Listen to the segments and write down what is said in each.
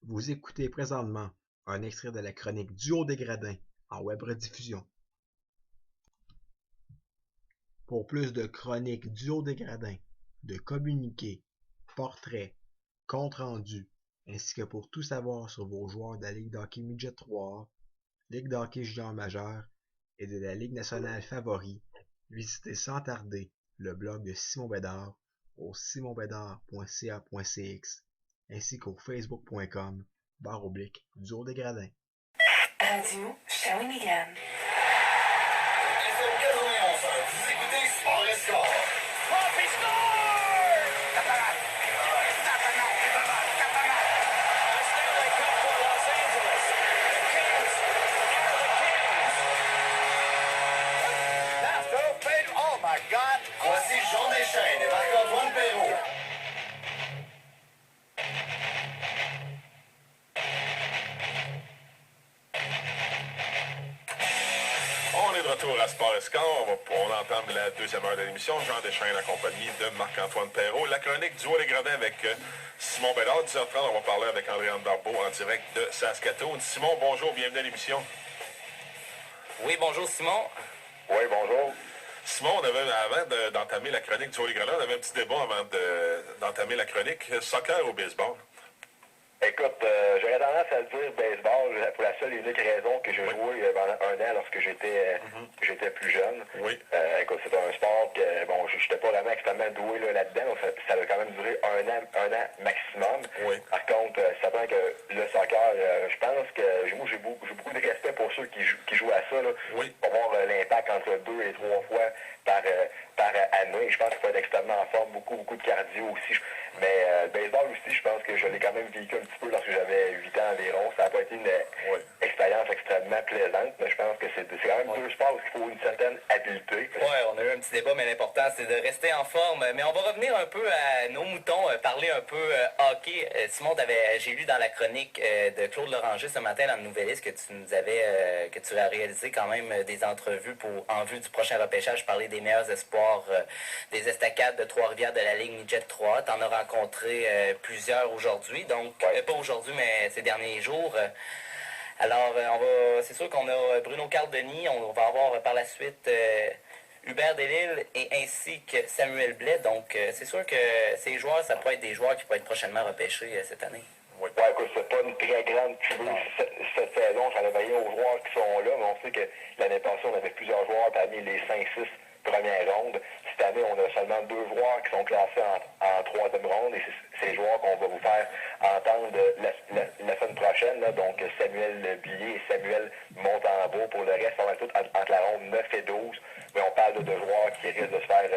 Vous écoutez présentement un extrait de la chronique Duo des Gradins en web rediffusion. Pour plus de chroniques Duo des Gradins, de communiqués, portraits, comptes rendus, ainsi que pour tout savoir sur vos joueurs de la Ligue d'hockey Midget 3A, Ligue d'hockey junior majeur et de la Ligue nationale favori, visitez sans tarder le blog de Simon Bédard au simonbédard.ca.cx ainsi qu'au facebook.com/Duo des Gradins. Radio Shawinigan. FM 91, vous écoutez Sport et Score. Pop, he scored! The Stanley Cup for Los Angeles. The Kings are the Kings. Master, oh my God. Voici Jean Deschênes et Marc-Antoine Perrault. On est de retour à Sport et Score. On entame la deuxième heure de l'émission. Jean Deschênes accompagné de Marc-Antoine Perrault. La chronique Duo les Gradins avec Simon Bédard. 10h30, on va parler avec Andréane Barbeau en direct de Saskatoon. Simon, bonjour, bienvenue à l'émission. Oui, bonjour Simon. Oui, bonjour. Simon, avant d'entamer la chronique Duo les Gradins, on avait un petit débat avant d'entamer la chronique. Soccer ou baseball? Écoute, j'aurais tendance à dire baseball pour la seule et unique raison que j'ai joué pendant un an lorsque j'étais plus jeune. Oui. Écoute, c'était un sport que, bon, je n'étais pas vraiment extrêmement doué là-dedans, donc ça a quand même duré un an maximum. Oui. Par contre, ça prend que le soccer, je pense que moi j'ai beaucoup de respect pour ceux qui jouent à ça, là, Oui. pour voir l'impact entre 2 et 3 fois par année. Je pense qu'il faut être extrêmement en forme, beaucoup de cardio aussi. Mais le baseball aussi, je pense que je l'ai quand même vécu un petit peu lorsque j'avais 8 ans environ. Ça n'a pas été une expérience extrêmement plaisante, mais je pense que c'est quand même deux sports où il faut une certaine habileté. Ouais, on a eu un petit débat, mais l'important c'est de rester en forme. Mais on va revenir un peu à nos moutons, parler un peu hockey. Simon, j'ai lu dans la chronique de Claude Loranger ce matin dans le Nouvelliste que tu as réalisé quand même des entrevues en vue du prochain repêchage, parler des meilleurs espoirs des estacades de Trois-Rivières de la Ligue Midget 3. T'en as rencontré plusieurs aujourd'hui, donc pas aujourd'hui, mais ces derniers jours. Alors, c'est sûr qu'on a Bruno Cardoni, on va avoir par la suite Hubert Delisle et ainsi que Samuel Blais. Donc, c'est sûr que ces joueurs, ça pourrait être des joueurs qui pourraient être prochainement repêchés cette année. Ouais, écoute, c'est pas une très grande cuvée cette saison. J'en ai rien aux joueurs qui sont là, mais on sait que l'année passée, on avait plusieurs joueurs parmi les 5-6 premières rondes. Cette année, on a seulement 2 joueurs qui sont classés en troisième ronde, et c'est les joueurs qu'on va vous faire entendre la semaine prochaine. Là. Donc, Samuel Billet et Samuel Montembeau. Pour le reste, on va tout entre la ronde 9 et 12. Mais on parle de joueurs qui risquent de se faire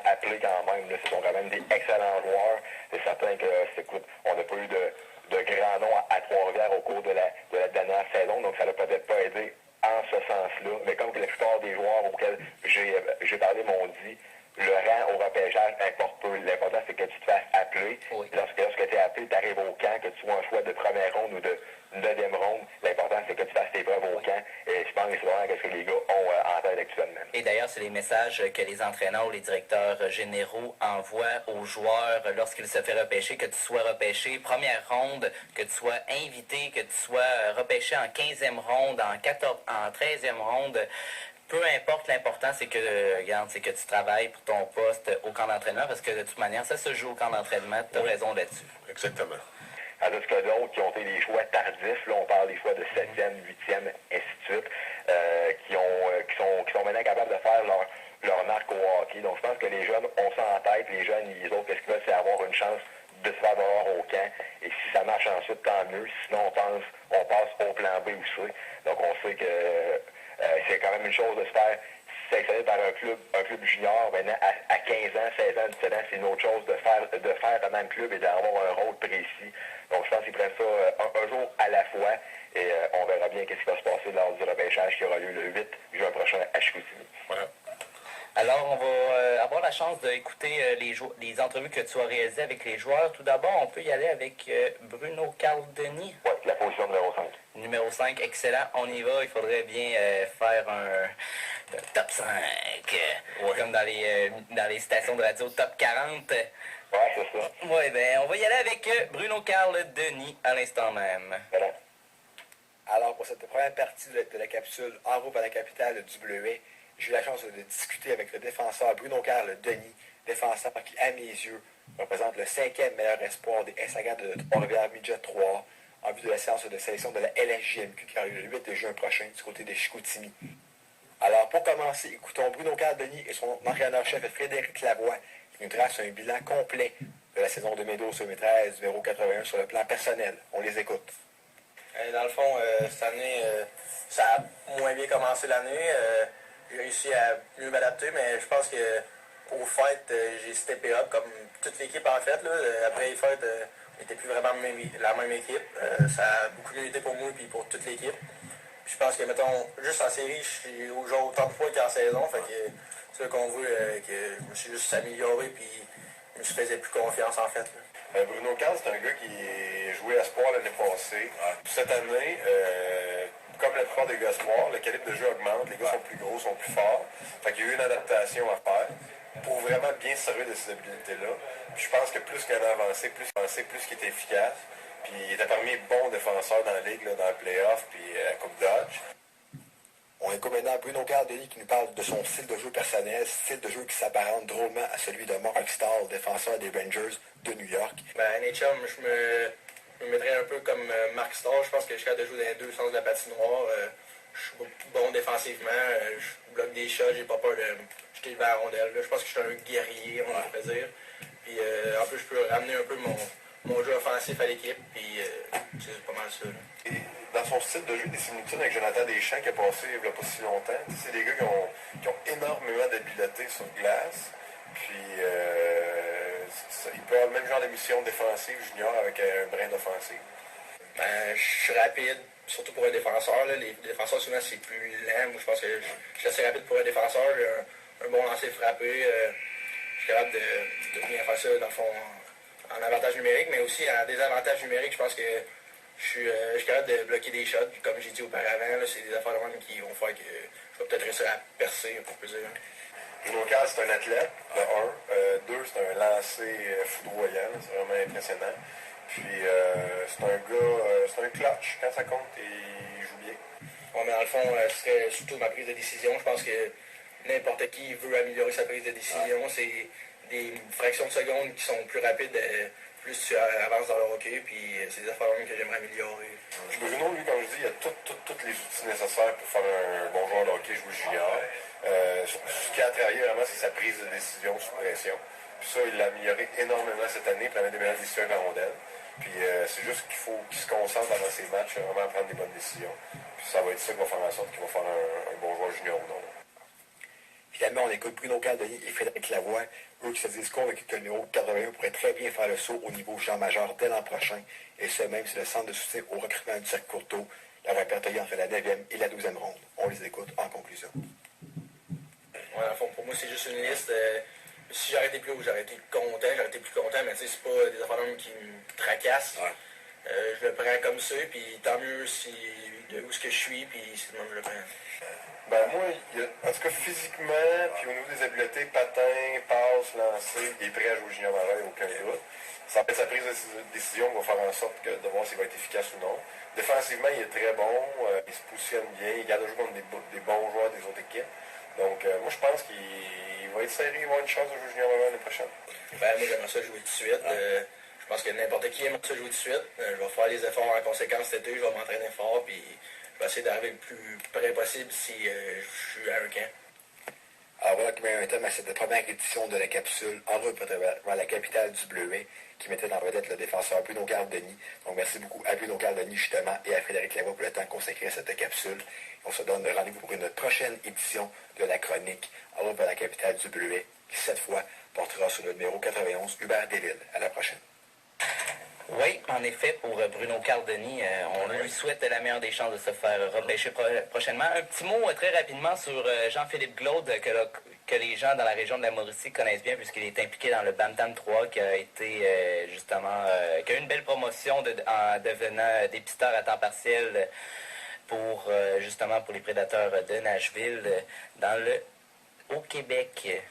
appeler quand même. Là. Ce sont quand même des excellents joueurs. C'est certain que, écoute, on n'a pas eu de grands noms à Trois-Rivières au cours de la dernière saison, donc ça n'a peut-être pas aidé en ce sens-là. Mais comme que la plupart des joueurs auxquels j'ai parlé m'ont dit, le rang au repêchage importe peu. L'important, c'est que tu te fasses appeler. Oui. Lorsque tu es appelé, tu arrives au camp, que tu sois un choix de première ronde ou de deuxième ronde, l'important, c'est que tu fasses tes preuves au camp. Et je pense que c'est vraiment ce que les gars ont en tête actuellement. Et d'ailleurs, c'est les messages que les entraîneurs ou les directeurs généraux envoient aux joueurs lorsqu'ils se font repêcher, que tu sois repêché première ronde, que tu sois invité, que tu sois repêché en 15e ronde, en 13e ronde. Peu importe, l'important, c'est que, regarde, c'est que tu travailles pour ton poste au camp d'entraînement, parce que de toute manière, ça se joue au camp d'entraînement. Tu as raison là-dessus. Exactement. Tandis que d'autres qui ont été des choix tardifs, là, on parle des choix de 7e, 8e, ainsi de suite, qui sont maintenant capables de faire leur marque au hockey. Donc je pense que les jeunes ont ça en tête. Les jeunes, les autres, qu'est-ce qu'ils veulent, c'est avoir une chance de se faire voir au camp. Et si ça marche ensuite, tant mieux. Sinon, on passe au plan B aussi. Donc on sait que c'est quand même une chose de se faire sélectionner par un club junior. Maintenant, à 15 ans, 16 ans, 17 ans, c'est une autre chose de faire le même club et d'avoir un rôle précis. Donc, je pense qu'ils prennent ça un jour à la fois, et on verra bien qu'est-ce qui va se passer lors du repêchage qui aura lieu le 8 juin prochain à Chicoutimi. Voilà. Alors, on va avoir la chance d'écouter les entrevues que tu as réalisées avec les joueurs. Tout d'abord, on peut y aller avec Bruno Cardoni. Oui, la position numéro 5. Numéro 5, excellent. On y va. Il faudrait bien faire un top 5. Comme dans les stations de radio top 40. Ouais, c'est ça. Oui, ben on va y aller avec Bruno Carl Denis à l'instant même. Voilà. Alors, pour cette première partie de la capsule En route à la capitale du Bleuet, j'ai eu la chance de discuter avec le défenseur Bruno Carl Denis, défenseur qui, à mes yeux, représente le 5e meilleur espoir des SAG de Trois-Rivières Midget 3 en vue de la séance de sélection de la LHJMQ qui aura lieu le 8 juin prochain du côté de Chicoutimi. Alors, pour commencer, écoutons Bruno Carl Denis et son entraîneur-chef Frédéric Lavoie qui nous trace un bilan complet de la saison 2012-2013 du 81 sur le plan personnel. On les écoute. Dans le fond, cette année, ça a moins bien commencé l'année. J'ai réussi à mieux m'adapter, mais je pense qu'au fait, j'ai steppé up comme toute l'équipe en fait. Là. Après les fêtes, on n'était plus vraiment la même équipe. Ça a beaucoup mieux été pour moi et pour toute l'équipe. Puis je pense que, mettons, juste en série, je suis au genre autant de points qu'en saison. Fait que c'est là qu'on voit que je me suis juste amélioré puis je me faisais plus confiance en fait. Là. Bruno Carl, c'est un gars qui jouait à Espoir l'année passée. Cette année, comme la plupart des gars Espoir, le calibre de jeu augmente, les gars sont plus gros, sont plus forts. Fait qu'il y a eu une adaptation à faire pour vraiment bien se servir de ces habilités-là. Puis je pense que plus qu'un avancé, plus qu'il était efficace. Puis il était parmi les bons défenseurs dans la ligue, là, dans le playoff, puis à Coupe Dodge. On écoute maintenant Bruno Carl Denis qui nous parle de son style de jeu personnel, style de jeu qui s'apparente drôlement à celui de Mark Stahl, défenseur des Rangers de New York. Ben, NHL, je me mettrais un peu comme Mark Stahl. Je pense que je suis capable de jouer dans les deux sens de la patinoire. Je suis bon défensivement. Je bloque des shots. J'ai pas peur de jeter vers la rondelle. Là, je pense que je suis un guerrier, on pourrait dire. Puis en plus, je peux ramener un peu mon jeu offensif à l'équipe. Puis c'est pas mal ça. Là. Et dans son style de jeu, des similitudes avec Jonathan Deschamps qui a passé il n'y a pas si longtemps. C'est des gars qui ont énormément d'habileté sur glace. Puis il peut avoir le même genre de mission défensive junior avec un brin d'offensive. Ben, je suis rapide, surtout pour un défenseur. Là. Les défenseurs, souvent, c'est plus lent. Moi, je pense que je suis assez rapide pour un défenseur. J'ai un bon lancer frappé. Je suis capable de bien faire ça, dans le fond, en avantage numérique, mais aussi en désavantage numérique. Je pense que je suis capable de bloquer des shots. Puis, comme j'ai dit auparavant, là, c'est des affaires de même qui vont faire que je vais peut-être réussir à percer, pour plus dire. Bruno Carl, c'est un athlète, de 1. 2, c'est un lancer foudroyant. C'est vraiment impressionnant. Puis c'est un gars, c'est un clutch. Quand ça compte, il joue bien. Bon, mais dans le fond, ce serait surtout ma prise de décision. Je pense que n'importe qui veut améliorer sa prise de décision. C'est des fractions de secondes qui sont plus rapides, plus tu avances dans le hockey. Puis c'est des affaires que j'aimerais améliorer. Puis Bruno, lui, comme je dis, il a tous les outils nécessaires pour faire un bon joueur de hockey jouer junior. Ce qui a travaillé vraiment, c'est sa prise de décision sous pression. Puis ça, il l'a amélioré énormément cette année, prenant des meilleures décisions avec la rondelle. Puis c'est juste qu'il faut qu'il se concentre dans ses matchs, vraiment à prendre des bonnes décisions. Puis ça va être ça qui va faire en sorte qu'il va faire un bon joueur junior ou non. Finalement, on écoute Bruno Carl Denis et Frédéric Lavoie, eux qui se disent convaincus que le numéro 81 pourrait très bien faire le saut au niveau Jean-Major dès l'an prochain, et ce même si le centre de soutien au recrutement du Cercle Courteau la répertorié entre la 9e et la 12e ronde. On les écoute en conclusion. Ouais, dans le fond, pour moi, c'est juste une liste. Si j'aurais été plus haut, j'aurais été plus content, mais tu sais, c'est pas des affaires qui me tracassent. Ouais. Je le prends comme ça, puis tant mieux si de où ce que je suis, puis c'est le même que je le prends. Ben moi, en tout cas physiquement, puis au niveau des habiletés, patin, passe, lancer, il est prêt à jouer junior majeur, il n'y a aucun doute. Ça va être sa prise de décision qui va faire en sorte de voir s'il va être efficace ou non. Défensivement, il est très bon, il se positionne bien, il garde le jeu contre des bons joueurs des autres équipes. Donc moi je pense qu'il va être serré, il va avoir une chance de jouer junior majeur l'année prochaine. Ben, moi, j'aimerais ça jouer tout de suite. Je pense que n'importe qui aimerait ça jouer tout de suite. Je vais faire les efforts en conséquence cet été, je vais m'entraîner fort, puis je vais essayer d'arriver le plus près possible si je suis à un camp. Alors voilà qui met un thème à cette première édition de la capsule En route vers la capitale du Bleuet, qui mettait en vedette le défenseur Bruno Carl Denis. Donc merci beaucoup à Bruno Carl Denis justement et à Frédéric Lavoie pour le temps consacré à cette capsule. On se donne rendez-vous pour une prochaine édition de la chronique En route vers la capitale du Bleuet, qui cette fois portera sur le numéro 91 Hubert Desvilles. À la prochaine. Oui, en effet, pour Bruno Carl Denis, on lui souhaite la meilleure des chances de se faire repêcher prochainement. Un petit mot très rapidement sur Jean-Philippe Glaude, que les gens dans la région de la Mauricie connaissent bien, puisqu'il est impliqué dans le Bantam 3, qui a été justement, qui a eu une belle promotion en devenant dépisteur à temps partiel pour justement pour les prédateurs de Nashville au Québec.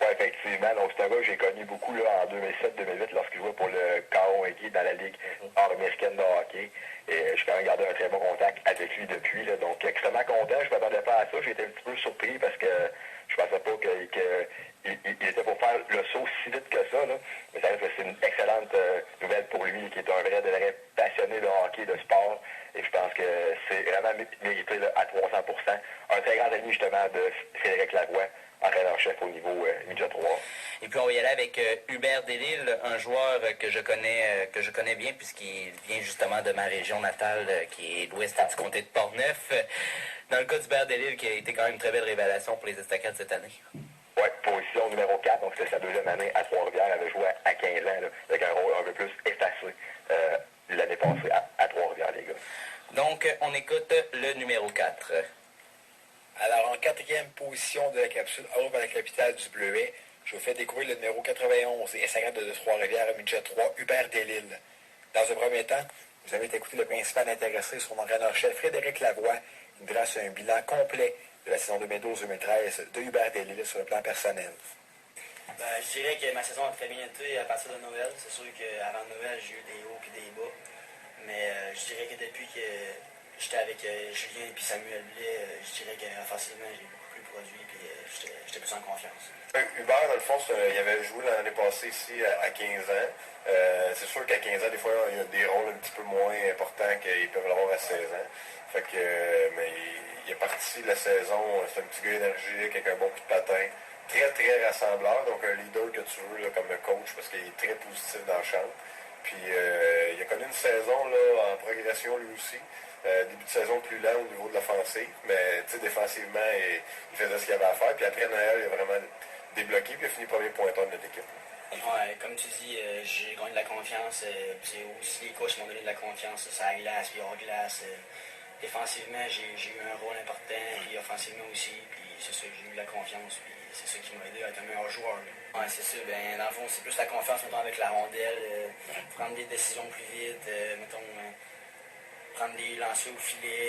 Oui, effectivement. Donc, c'est un gars que j'ai connu beaucoup là, en 2007-2008 lorsqu'il jouait pour le Caron Équipe dans la Ligue nord-américaine de hockey. Et j'ai quand même gardé un très bon contact avec lui depuis. Là. Donc, extrêmement content. Je ne m'attendais pas à ça. J'ai été un petit peu surpris parce que je pensais pas qu'il était pour faire le saut si vite que ça. Là. Mais ça reste que c'est une excellente nouvelle pour lui, qui est un vrai passionné de hockey, de sport. Et je pense que c'est vraiment mérité là, à 300%. Un très grand ami justement de Frédéric Lavoie, entraîneur-chef au niveau midget 3. Et puis on va y aller avec Hubert Delisle, un joueur que je connais bien puisqu'il vient justement de ma région natale qui est l'ouest du comté de Portneuf. Dans le cas d'Hubert Delisle qui a été quand même une très belle révélation pour les Estacades cette année. Oui, position numéro 4, donc c'était sa deuxième année à Trois-Rivières, elle avait joué à 15 ans, là, avec un rôle un peu plus effacé l'année passée à Trois-Rivières, les gars. Donc on écoute le numéro 4. Alors, en quatrième position de la capsule Europe à la capitale du Bleuet, je vous fais découvrir le numéro 91 et Estacades de Trois-Rivières, midget 3, Hubert Delisle. Dans un premier temps, vous avez écouté le principal intéressé, son entraîneur-chef Frédéric Lavoie, qui dresse un bilan complet de la saison 2012-2013 de Hubert Delisle sur le plan personnel. Je dirais que ma saison a très bien été à partir de Noël. C'est sûr qu'avant Noël, j'ai eu des hauts et des bas. Mais je dirais que depuis que j'étais avec Julien et Samuel Blais, je dirais qu'offensivement, j'ai beaucoup plus produit et j'étais plus en confiance. Hubert, dans le fond, il avait joué l'année passée ici à 15 ans. C'est sûr qu'à 15 ans, des fois, il y a des rôles un petit peu moins importants qu'ils peuvent l'avoir à 16 ans. Fait que, mais il est parti de la saison, c'est un petit gars énergique avec un bon coup de patin. Très rassembleur, donc un leader que tu veux là, comme coach parce qu'il est très positif dans le champ. Puis il a connu une saison là, en progression lui aussi. Début de saison plus lent au niveau de l'offensive, mais défensivement, il faisait ce qu'il avait à faire. Puis après Noël, il a vraiment débloqué, puis il a fini premier pointeur de notre équipe. Ouais, comme tu dis, j'ai gagné de la confiance. C'est aussi les coachs m'ont donné de la confiance sur la glace, puis hors glace. Défensivement, j'ai eu un rôle important, puis offensivement aussi. Puis c'est ça, j'ai eu de la confiance, puis c'est ça qui m'a aidé à être un meilleur joueur. Ouais, c'est ça. Ben, dans le fond, c'est plus la confiance, mettons, avec la rondelle, prendre des décisions plus vite, mettons, prendre des lancers au filet.